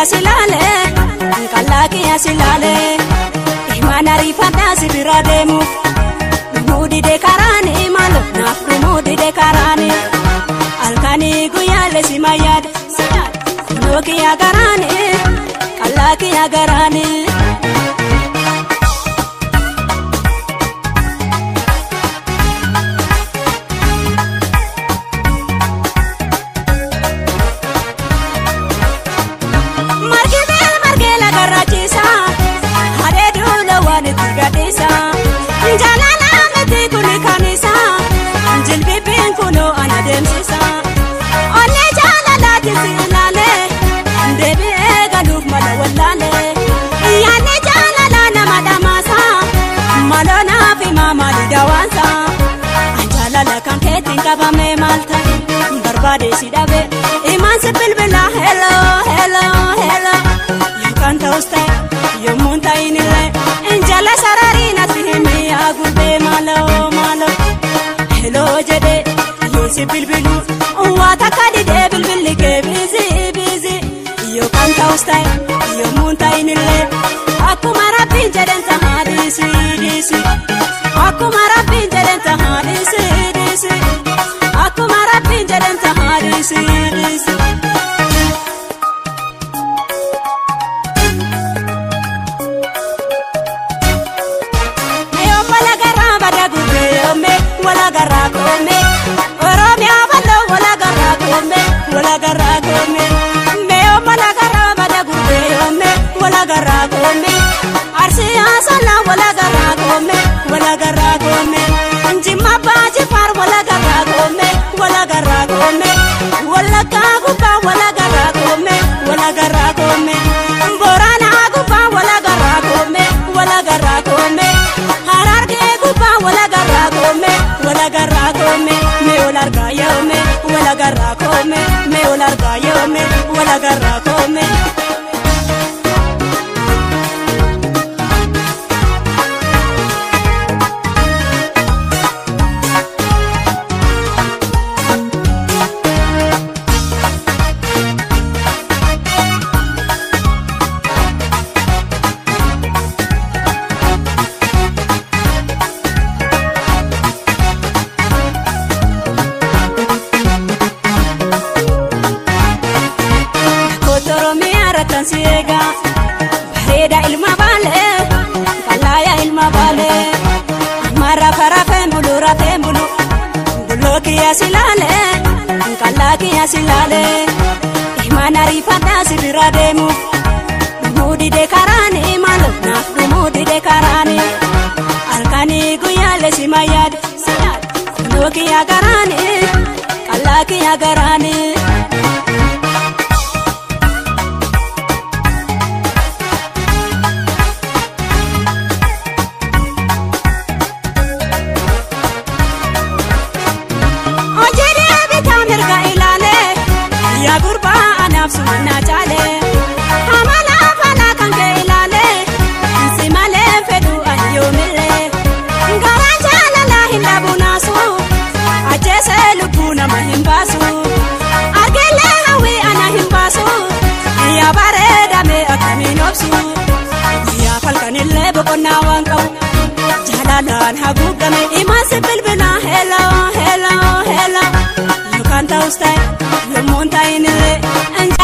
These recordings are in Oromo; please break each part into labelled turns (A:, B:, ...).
A: silale, kalaki silale. Imana rifata sibirademu, mudi de karani malo, nafru mudi de karani. Alkani guyale simayad, noki agarani, kalaki agarani. Kabame malta barbade sidabe iman se bilbila hello hello hello you can't stay you munta inile injala sararina fihmi agube malo malo hello jede you se bilbilu wata kadide bilbil ke busy busy you can't stay you munta inile akuma rabbi jeden tahadisi disi akuma rabbi jeden tahadisi disi akuma rabbi jeden tahadisi disi yo wala garra bada gube me wala garra kome oromia balo wala garra kome wala garra kome me yo wala garra bada gube me wala garra kome arsi asala wala garra kome wala garra kome njima baji far wala garra kome wala garra kome wala kaguba wala garra kome wala garra kome borana guba wala garra kome wala garra kome hararge guba wala garra kome wala garra kome me wala garra yome wala garra kome me wala garra yome wala garra kome Siega bareda ilma bale kalaya ilma bale mara farafe bulu buloki asilale kalaki asilale imana rifata sibirademu mudi de karani malo nafru mudi de karani alkani guyale simayad buloki agarani kalaki agarani Sumana jale hamala fala kanke ilale simale fedu ayomile ngaraja la hinda bunasu ajese lupuna mahimbasu agele hawi ana himbasu ya bareda me akaminopsu ya falkanille bokona wanka jalalan hagugame imase bilbila hello hello hello you can't stay you monta inile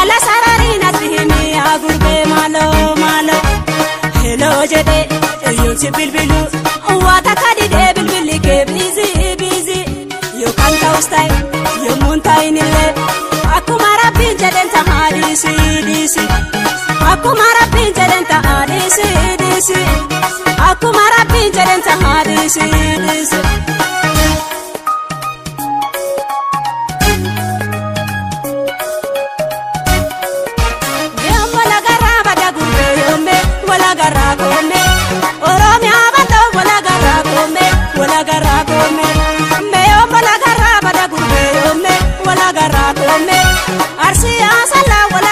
A: la sararina fihmi agurbe malo malo hello jede you se bilbilu wata kadide bilbil ke busy busy you can't stay you munta inile akuma rabbi jeden tahadisi disi akuma rabbi jeden tahadisi disi akuma rabbi jeden tahadisi disi wala garra kome oromia bado wala garra kome wala garra kome me wala garra bada gurbe me wala garra kome arsi asala wala